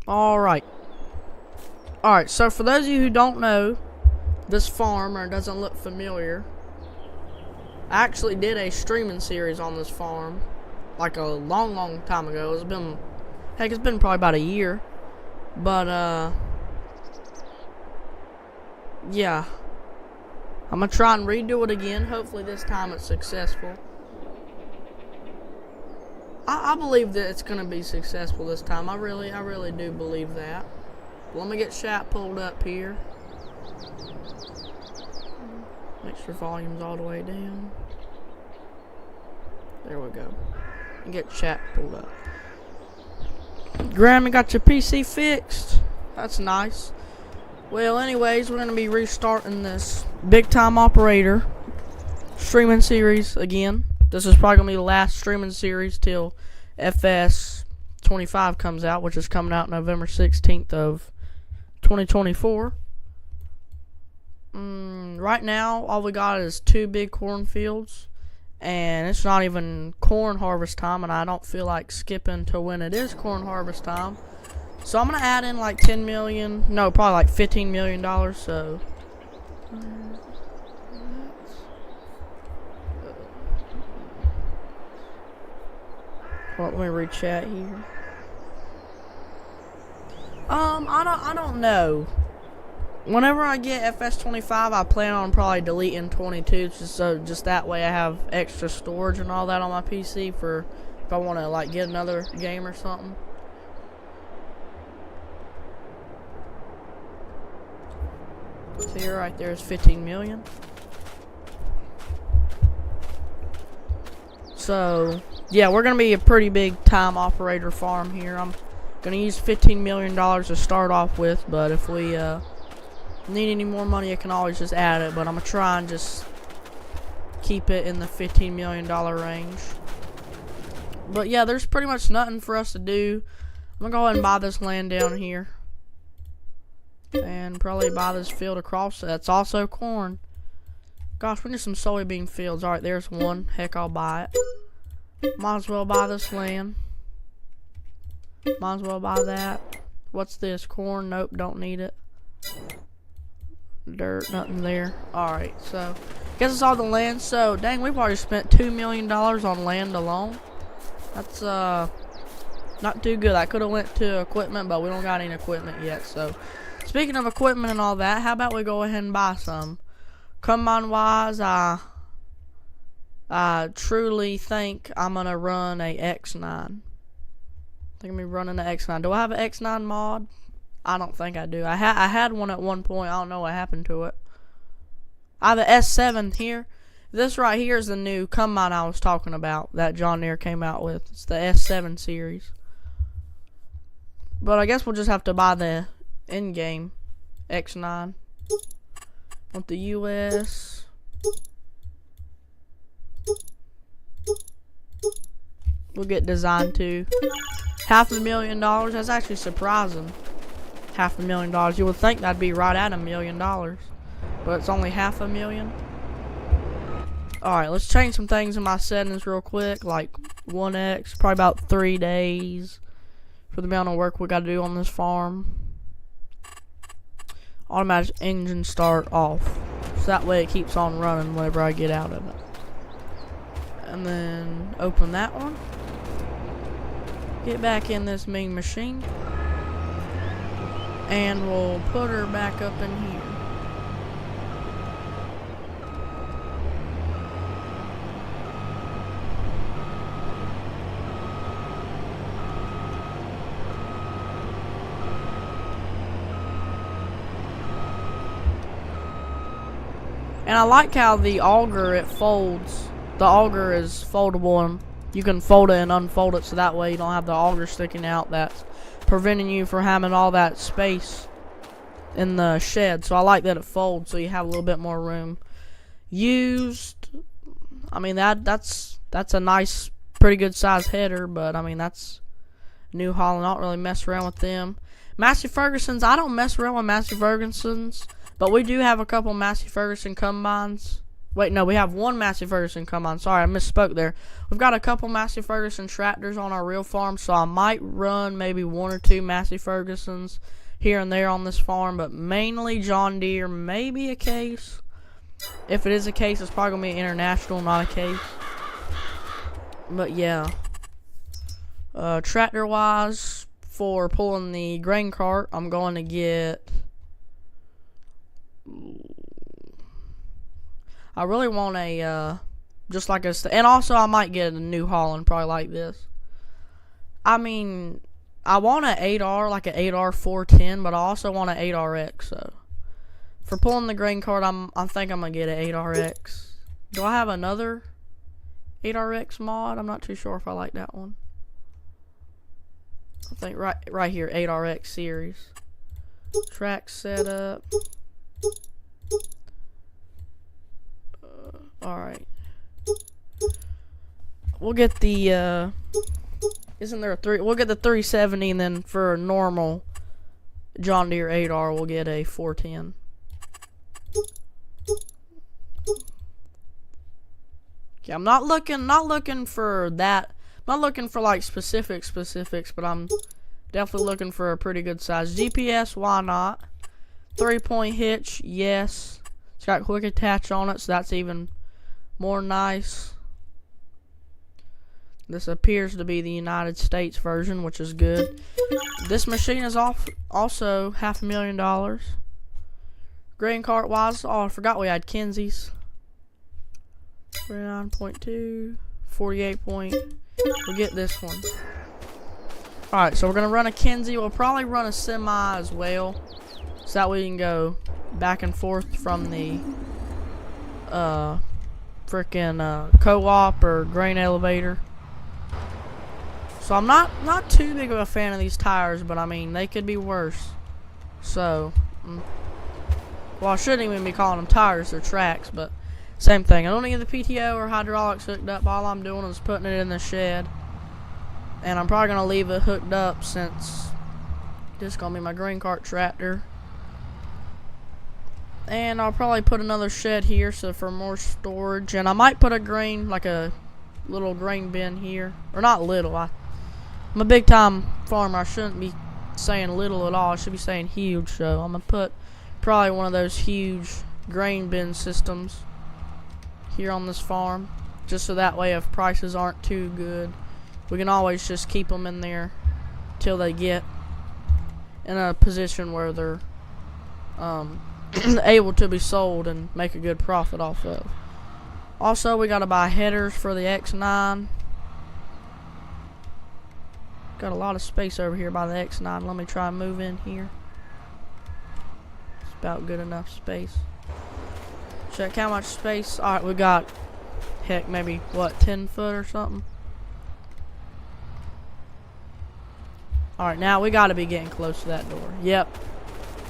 Alright. Alright, so for those of you who don't know this farm, or doesn't look familiar, I actually did a streaming series on this farm like a long time ago. It's been probably about a year. But yeah, I'm gonna try and redo it again. Hopefully this time it's successful. I believe that it's gonna be successful this time. I really do believe that. Let me get chat pulled up here. Make sure volume's all the way down. There we go. And get chat pulled up. Graham, you got your PC fixed? That's nice. Well, anyways, we're gonna be restarting this Big Time Operator streaming series again. This is probably gonna be the last streaming series till FS 25 comes out, which is coming out November 16th of 2024. Right now, all we got is 2 big cornfields, and it's not even corn harvest time, and I don't feel like skipping to when it is corn harvest time. So I'm gonna add in like 10 million, no, probably like $15 million. So well, let me read chat here. I don't know. Whenever I get FS 25, I plan on probably deleting 22, just that way I have extra storage and all that on my PC for if I want to like get another game or something. So here, right there is 15 million. So yeah, we're gonna be a pretty big time operator farm here. I'm gonna use $15 million to start off with, but if we need any more money, I can always just add it, but I'm gonna try and just keep it in the $15 million range. But yeah, there's pretty much nothing for us to do. I'm gonna go ahead and buy this land down here, and probably buy this field across. That's also corn. Gosh, we need some soybean fields. Alright, there's one. Heck, I'll buy it. Might as well buy this land. Might as well buy that. What's this? Corn? Nope, don't need it. Dirt, nothing there. Alright, so guess it's all the land. So dang, we've already spent $2 million on land alone. That's not too good. I could have went to equipment, but we don't got any equipment yet. So speaking of equipment and all that, how about we go ahead and buy some? Combine wise, I truly think I'm gonna run a X9. I think I'm gonna be running an X9. Do I have an X9 mod? I don't think I do. I had one at one point. I don't know what happened to it. I have an S7 here. This right here is the new combine I was talking about that John Deere came out with. It's the S7 series. But I guess we'll just have to buy the in-game X9 with the US. We'll get Design 2. $500,000. That's actually surprising. $500,000. You would think that'd be right at $1 million, but it's only $500,000. Alright, let's change some things in my settings real quick, like 1x, probably about 3 days for the amount of work we gotta do on this farm. Automatic engine start off, so that way it keeps on running whenever I get out of it. And then open that one. Get back in this mean machine. And we'll put her back up in here. And I like how the auger, it folds. The auger is foldable, and you can fold it and unfold it, so that way you don't have the auger sticking out that's preventing you from having all that space in the shed. So I like that it folds, so you have a little bit more room. Used, I mean that's a nice, pretty good size header, but I mean that's New Holland. I don't really mess around with them. Massey Ferguson's, I don't mess around with Massey Ferguson's, but we do have a couple Massey Ferguson combines Wait, no, we have one Massey Ferguson combine. Sorry, I misspoke there. We've got a couple Massey Ferguson tractors on our real farm, so I might run maybe 1 or 2 Massey Fergusons here and there on this farm, but mainly John Deere, maybe a Case. If it is a Case, it's probably going to be an International, not a Case. But yeah. Tractor-wise, for pulling the grain cart, I'm going to get... I really want a, just like a, and also I might get a New Holland, probably like this. I mean, I want an 8R, like an 8R 410, but I also want an 8RX, so. For pulling the grain cart, I think I'm going to get an 8RX. Do I have another 8RX mod? I'm not too sure if I like that one. I think right here, 8RX series. Track setup. Alright. We'll get the, isn't there a 3? We'll get the 370, and then for a normal John Deere 8R, we'll get a 410. Okay, I'm not looking for that. I'm not looking for like specifics, but I'm definitely looking for a pretty good size. GPS, why not? 3-point hitch, yes. It's got quick attach on it, so that's even more nice. This appears to be the United States version, which is good. This machine is also $500,000. Grain cart wise, oh, I forgot we had Kinseys. 49.2, 48 point. We'll get this one. Alright, so we're gonna run a Kinsey. We'll probably run a semi as well, so that way we can go back and forth from the freaking co-op or grain elevator. So I'm not too big of a fan of these tires, but I mean they could be worse. So, well, I shouldn't even be calling them tires; they're tracks. But same thing. I don't need the PTO or hydraulics hooked up. All I'm doing is putting it in the shed, and I'm probably gonna leave it hooked up since this is gonna be my grain cart tractor. And I'll probably put another shed here, so for more storage. And I might put a grain, like a little grain bin here, or not little. I'm a big time farmer. I shouldn't be saying little at all. I should be saying huge. So I'm gonna put probably one of those huge grain bin systems here on this farm, just so that way if prices aren't too good, we can always just keep them in there till they get in a position where they're able to be sold and make a good profit off of. Also, we gotta buy headers for the X9. Got a lot of space over here by the X9. Let me try and move in here. It's about good enough space. Check how much space. Alright, we got, heck, maybe, what, 10 foot or something? Alright, now we gotta be getting close to that door. Yep.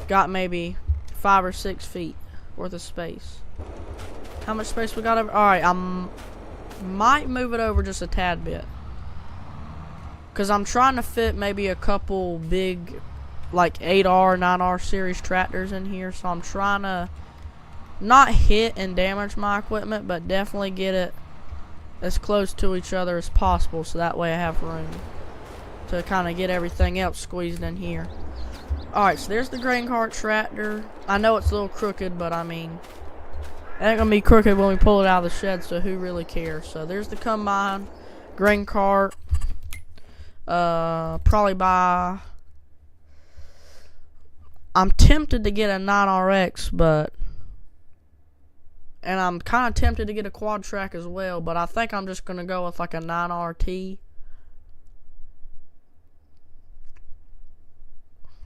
Got maybe 5 or 6 feet worth of space. How much space we got over? Alright, I might move it over just a tad bit, because I'm trying to fit maybe a couple big, like 8R, 9R series tractors in here. So I'm trying to not hit and damage my equipment, but definitely get it as close to each other as possible, so that way I have room to kind of get everything else squeezed in here. Alright, so there's the grain cart tractor. I know it's a little crooked, but I mean, it ain't gonna be crooked when we pull it out of the shed, so who really cares? So there's the combine, grain cart. Probably buy, I'm tempted to get a 9RX, but, and I'm kind of tempted to get a quad track as well, but I think I'm just gonna go with like a 9RT.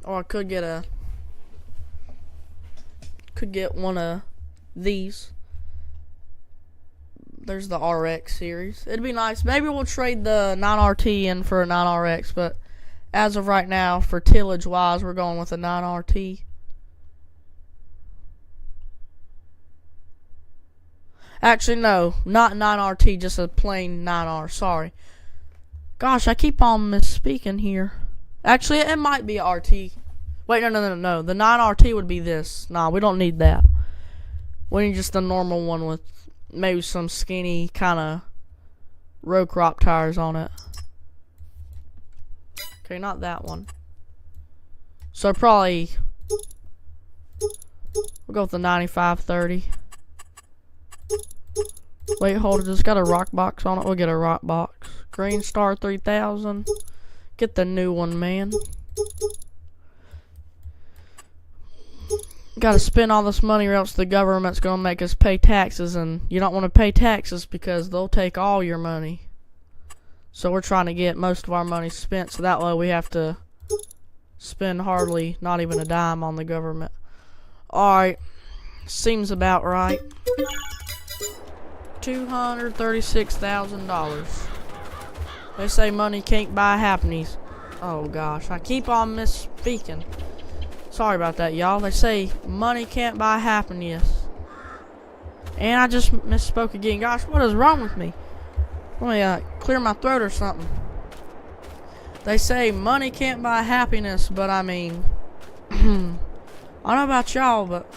Or I could get one of these. There's the RX series. It'd be nice. Maybe we'll trade the 9RT in for a 9RX, but as of right now, for tillage wise, we're going with a 9RT. Actually, no, not 9RT, just a plain 9R. Sorry. Gosh, I keep on misspeaking here. Actually, it might be a RT. Wait, no. The 9RT would be this. Nah, we don't need that. We need just the normal one with maybe some skinny kind of row crop tires on it. Okay, not that one. So probably we'll go with the 9530. Wait, hold it. It's got a rock box on it. We'll get a rock box. Green Star 3000. Get the new one, man. Gotta spend all this money or else the government's gonna make us pay taxes, and you don't want to pay taxes because they'll take all your money. So we're trying to get most of our money spent, so that way we have to spend hardly not even a dime on the government. Alright, seems about right. $236,000. They say money can't buy happiness. Oh gosh, I keep on misspeaking. Sorry about that, y'all. They say money can't buy happiness. And I just misspoke again. Gosh, what is wrong with me? Let me clear my throat or something. They say money can't buy happiness, but I mean, I don't know about y'all, but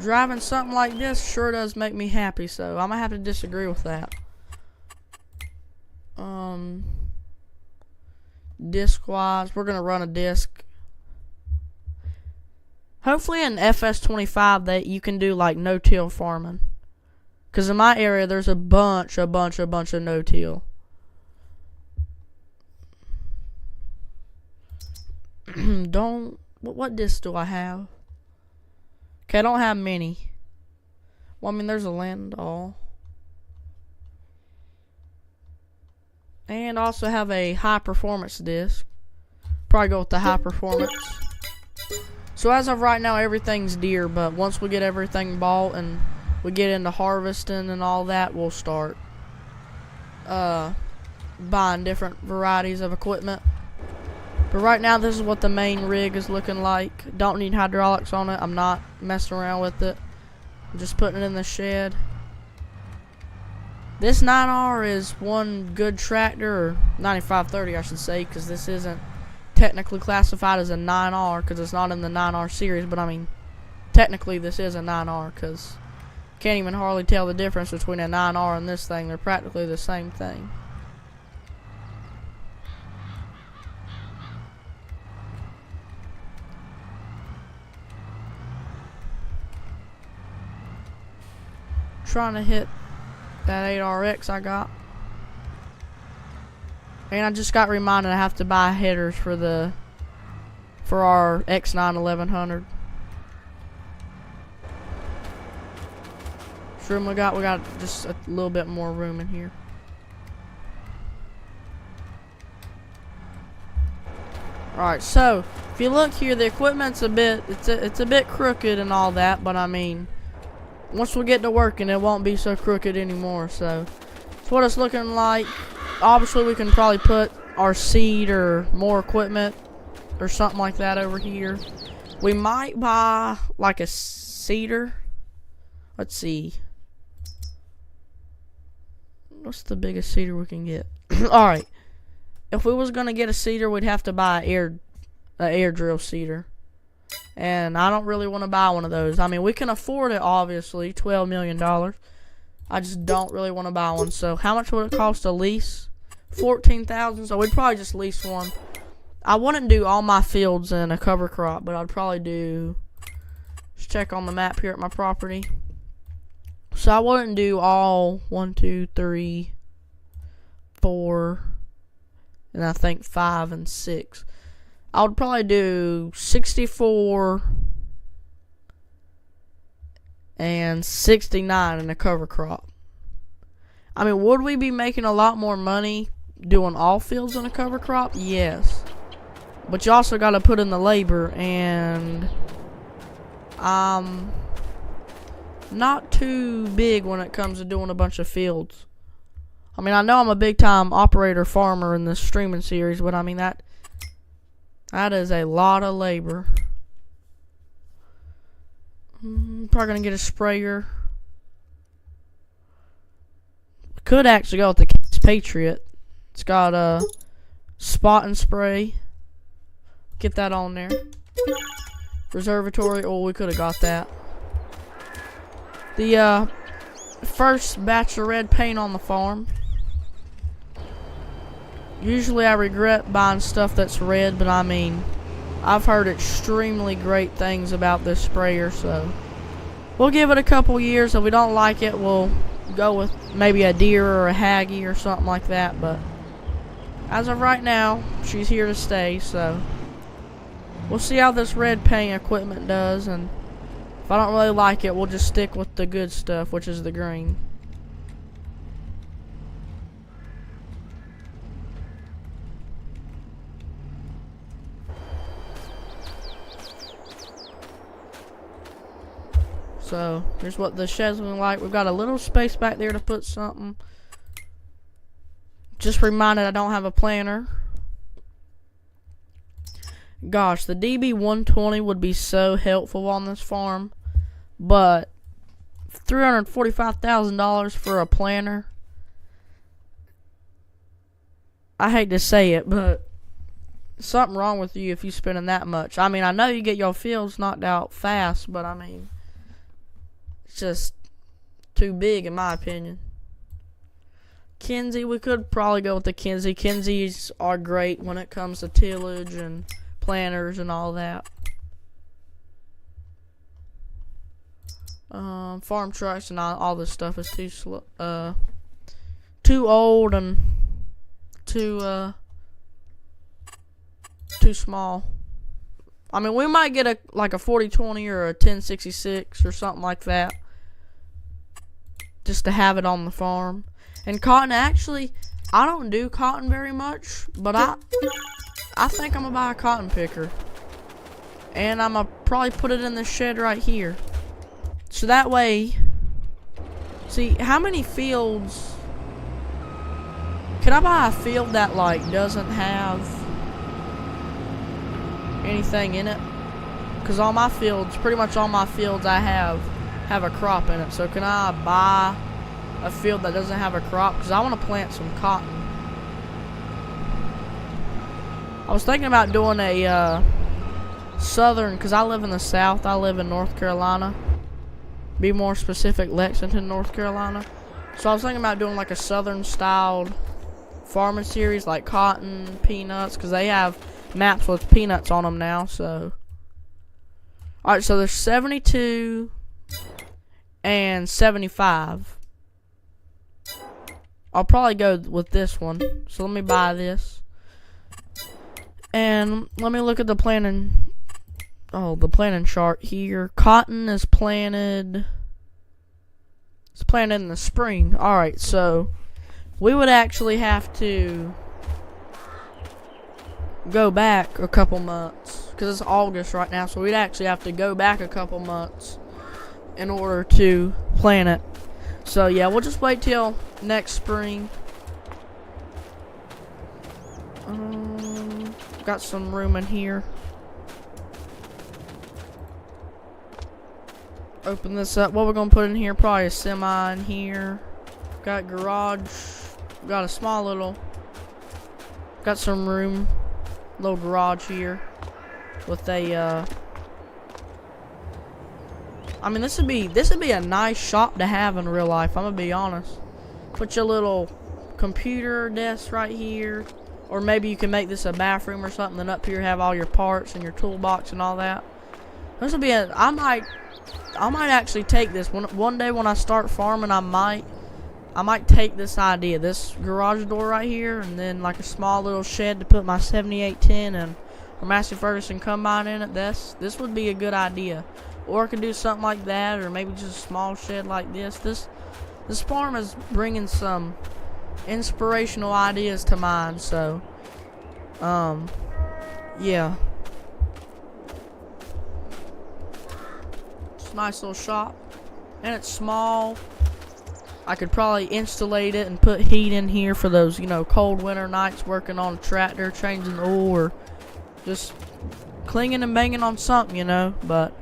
driving something like this sure does make me happy, so I'm gonna have to disagree with that. Disc wise, we're gonna run a disc. Hopefully in FS25 that you can do like no-till farming. Cause in my area there's a bunch of no-till. What discs do I have? Okay, I don't have many. Well, I mean, there's a Landau. And also have a high performance disc. Probably go with the high performance. So as of right now, everything's deer, but once we get everything bought and we get into harvesting and all that, we'll start buying different varieties of equipment. But right now, this is what the main rig is looking like. Don't need hydraulics on it. I'm not messing around with it. I'm just putting it in the shed. This 9R is one good tractor, or 9530 I should say, because this isn't technically classified as a 9R because it's not in the 9R series, but I mean, technically this is a 9R because you can't even hardly tell the difference between a 9R and this thing. They're practically the same thing. Trying to hit that 8RX I got. And I just got reminded I have to buy headers for our X9 1100. Which room we got? We got just a little bit more room in here. Alright, so if you look here, the equipment's a bit crooked and all that, but I mean, once we get to working, it won't be so crooked anymore. So that's what it's looking like. Obviously, we can probably put our seed or more equipment or something like that over here. We might buy like a seeder. Let's see. What's the biggest seeder we can get? Alright. If we was going to get a seeder, we'd have to buy an air drill seeder. And I don't really want to buy one of those. I mean, we can afford it, obviously. $12 million. I just don't really want to buy one. So, how much would it cost to lease? $14,000. So, we'd probably just lease one. I wouldn't do all my fields in a cover crop, but I'd probably do... Just check on the map here at my property. So, I wouldn't do all 1, 2, 3, 4, and I think 5 and 6. I would probably do 64 and 69 in a cover crop. I mean, would we be making a lot more money doing all fields in a cover crop? Yes. But you also got to put in the labor, and I'm not too big when it comes to doing a bunch of fields. I mean, I know I'm a big time operator farmer in this streaming series, but I mean that is a lot of labor. Probably gonna get a sprayer. Could actually go with the Case Patriot. It's got a spot and spray. Get that on there. Reservatory. Oh, we could have got that. the first batch of red paint on the farm. Usually I regret buying stuff that's red, but I mean, I've heard extremely great things about this sprayer, so we'll give it a couple years. If we don't like it, we'll go with maybe a deer or a Haggy or something like that, but as of right now, she's here to stay, so we'll see how this red paint equipment does, and if I don't really like it, we'll just stick with the good stuff, which is the green. So, here's what the shed's looking like. We've got a little space back there to put something. Just reminded I don't have a planter. Gosh, the DB120 would be so helpful on this farm. But $345,000 for a planter. I hate to say it, but something wrong with you if you're spending that much. I mean, I know you get your fields knocked out fast, but I mean, it's just too big in my opinion. Kinze, we could probably go with the Kinze. Kinzes are great when it comes to tillage and planters and all that. Farm trucks and all this stuff is too old and too small. I mean, we might get a 4020 or a 1066 or something like that, just to have it on the farm. And cotton, actually, I don't do cotton very much, but I think I'm gonna buy a cotton picker, and I'm gonna probably put it in the shed right here, so that way. See, how many fields? Can I buy a field that doesn't have anything in it? Because all my fields, pretty much all my fields I have a crop in it. So can I buy a field that doesn't have a crop? Because I want to plant some cotton. I was thinking about doing a southern, because I live in the south. I live in North Carolina. Be more specific, Lexington, North Carolina. So I was thinking about doing like a southern styled farming series, like cotton, peanuts, because they have maps with peanuts on them now. So alright, so there's 72 and 75. I'll probably go with this one, so let me buy this, and let me look at the planting chart here. Cotton is planted, it's planted in the spring. Alright, so we would actually have to go back a couple months, because it's August right now, so we'd actually have to go back a couple months in order to plant it. So yeah, we'll just wait till next spring. Got some room in here. Open this up. What we're gonna put in here? Probably a semi in here. Got garage. Got a small little. Got some room. Little garage here with a. I mean, this would be a nice shop to have in real life. I'm gonna be honest. Put your little computer desk right here, or maybe you can make this a bathroom or something. Then up here have all your parts and your toolbox and all that. This would be a. I might actually take this one day when I start farming. I might take this idea, this garage door right here, and then like a small little shed to put my 7810 and or Massey Ferguson combine in it. This would be a good idea. Or I could do something like that, or maybe just a small shed like this. This farm is bringing some inspirational ideas to mind. So, yeah, it's a nice little shop, and it's small. I could probably installate it and put heat in here for those, cold winter nights working on a tractor, changing oil, or just clinging and banging on something, but.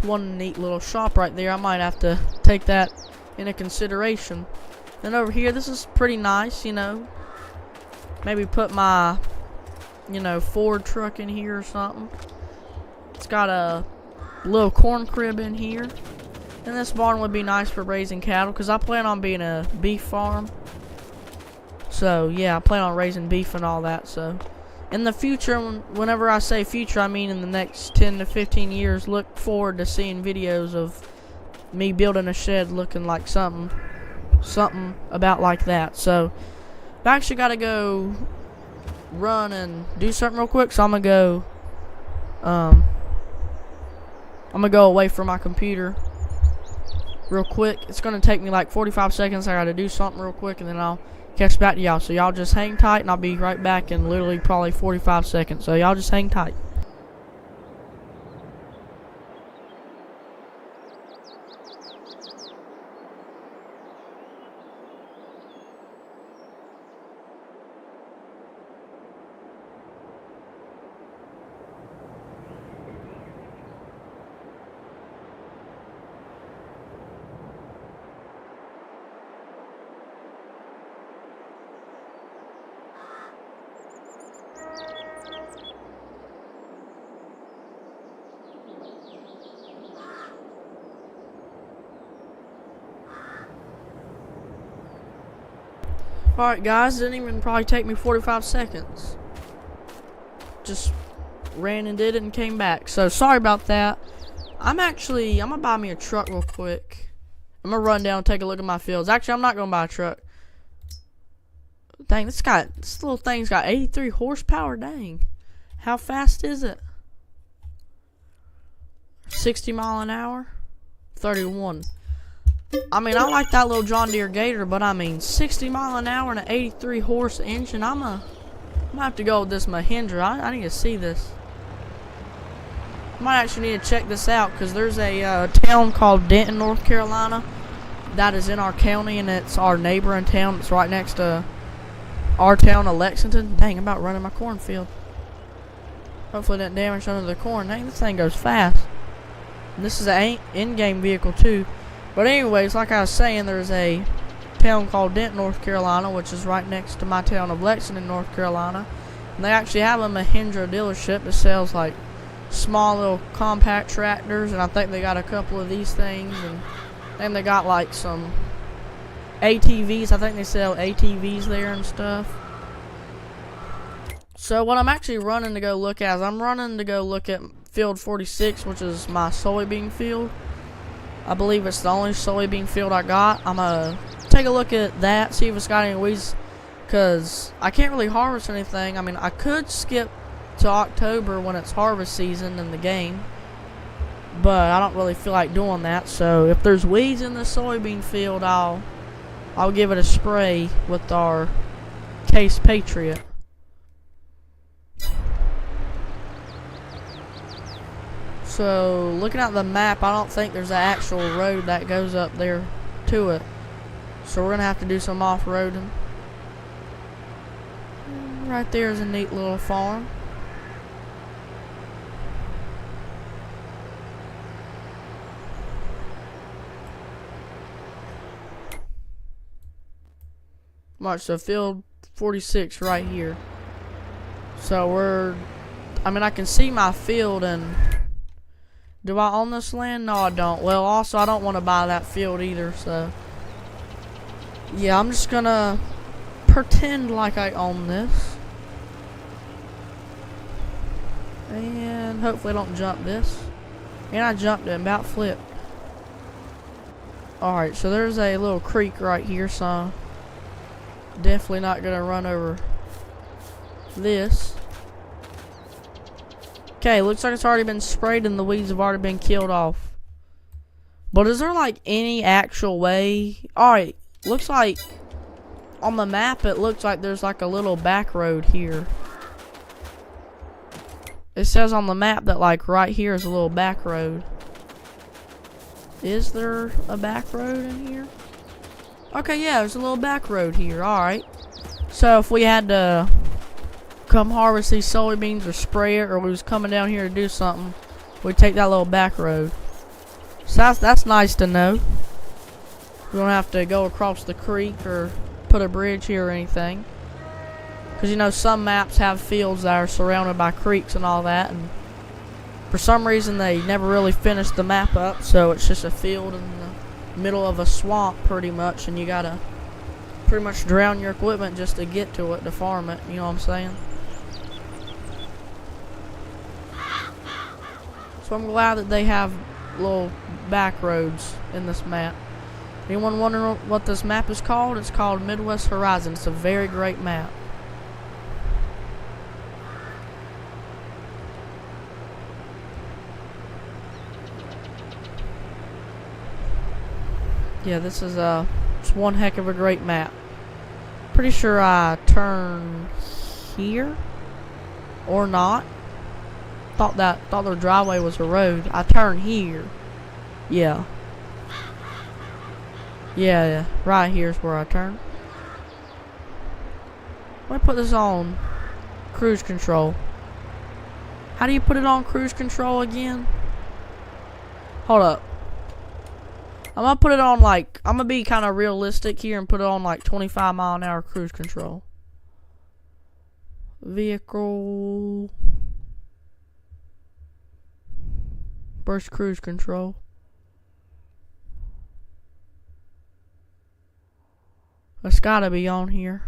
One neat little shop right there. I might have to take that into consideration. Then over here, this is pretty nice, maybe put my Ford truck in here or something. It's got a little corn crib in here. And this barn would be nice for raising cattle, because I plan on being a beef farm. So, yeah, I plan on raising beef and all that. So, in the future, whenever I say future, I mean in the next 10 to 15 years, look forward to seeing videos of me building a shed looking like something about like that. So, I actually got to go run and do something real quick. So, I'm going to go away from my computer real quick. It's going to take me like 45 seconds. I got to do something real quick, and then I'll catch back to y'all. So y'all just hang tight, and I'll be right back in literally probably 45 seconds. So y'all just hang tight. Alright guys, didn't even probably take me 45 seconds. Just ran and did it and came back. So sorry about that. I'm gonna buy me a truck real quick. I'm gonna run down and take a look at my fields. Actually, I'm not gonna buy a truck. Dang, this little thing's got 83 horsepower. Dang. How fast is it? 60 mile an hour? 31. I mean, I like that little John Deere Gator, but I mean, 60 mile an hour and an 83 horse engine. I'm gonna have to go with this Mahindra. I need to see this. I might actually need to check this out, because there's a town called Denton, North Carolina, that is in our county, and it's our neighboring town. It's right next to our town of Lexington. Dang, I'm about running my cornfield. Hopefully it didn't damage under the corn. Dang, this thing goes fast. And this is an in-game vehicle too. But anyways, like I was saying, there's a town called Denton, North Carolina, which is right next to my town of Lexington, North Carolina. And they actually have a Mahindra dealership that sells like small little compact tractors, and I think they got a couple of these things, and then they got like some ATVs. I think they sell ATVs there and stuff. So what I'm actually running to go look at is I'm running to go look at field 46, which is my soybean field. I believe it's the only soybean field I got. I'm gonna take a look at that, see if it's got any weeds, because I can't really harvest anything. I mean, I could skip to October when it's harvest season in the game, but I don't really feel like doing that. So if there's weeds in the soybean field, I'll give it a spray with our Case Patriot. So, looking at the map, I don't think there's an actual road that goes up there to it. So, we're going to have to do some off-roading. Right there is a neat little farm. Watch, so field 46 right here. So, I mean, I can see my field, and do I own this land? No, I don't. Well, also, I don't want to buy that field either, so yeah, I'm just gonna pretend like I own this, and hopefully I don't jump this. And I jumped it and about flipped. Alright, so there's a little creek right here, so definitely not gonna run over this. Okay, looks like it's already been sprayed and the weeds have already been killed off. But is there like any actual way? Alright, looks like on the map it looks like there's like a little back road here. It says on the map that like right here is a little back road. Is there a back road in here? Okay, yeah, there's a little back road here. Alright. So if we had to come harvest these soybeans or spray it, or we was coming down here to do something, we'd take that little back road. So that's nice to know. We don't have to go across the creek or put a bridge here or anything. Because, you know, some maps have fields that are surrounded by creeks and all that. And For some reason, they never really finished the map up, so it's just a field in the middle of a swamp, pretty much, and you gotta pretty much drown your equipment just to get to it, to farm it, you know what I'm saying? So I'm glad that they have little back roads in this map. Anyone wondering what this map is called? It's called Midwest Horizon. It's a very great map. Yeah, this is it's one heck of a great map. Pretty sure I turn here or not. Thought their driveway was a road. I turn here. Yeah. Yeah, right here's where I turn. Let me put this on cruise control. How do you put it on cruise control again? Hold up. I'm gonna put it on like, I'm gonna be kind of realistic here and put it on like 25 mile an hour cruise control. Vehicle. Burst cruise control. It's gotta be on here.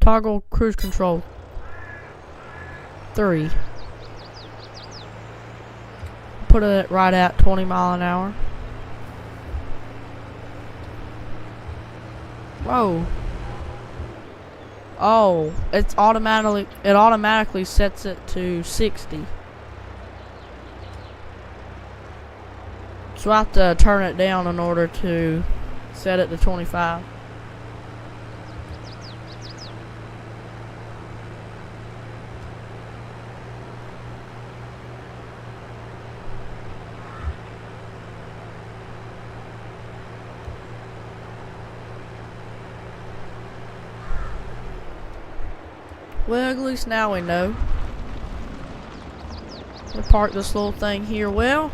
Toggle cruise control 3. Put it right at 20 mile an hour. Whoa. Oh, it automatically sets it to 60. So I have to turn it down in order to set it to 25. Well, at least now we know. We park this little thing here. Well,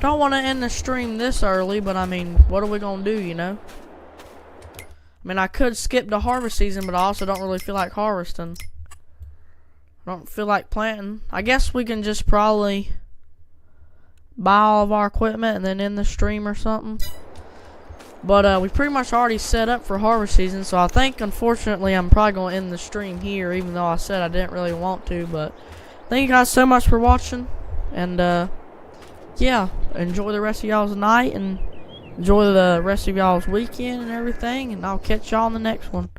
don't want to end the stream this early, but I mean, what are we gonna do, you know? I mean, I could skip the harvest season, but I also don't really feel like harvesting. I don't feel like planting. I guess we can just probably buy all of our equipment and then end the stream or something. But we pretty much already set up for harvest season, so I think, unfortunately, I'm probably going to end the stream here, even though I said I didn't really want to. But thank you guys so much for watching, and yeah, enjoy the rest of y'all's night, and enjoy the rest of y'all's weekend and everything, and I'll catch y'all on the next one.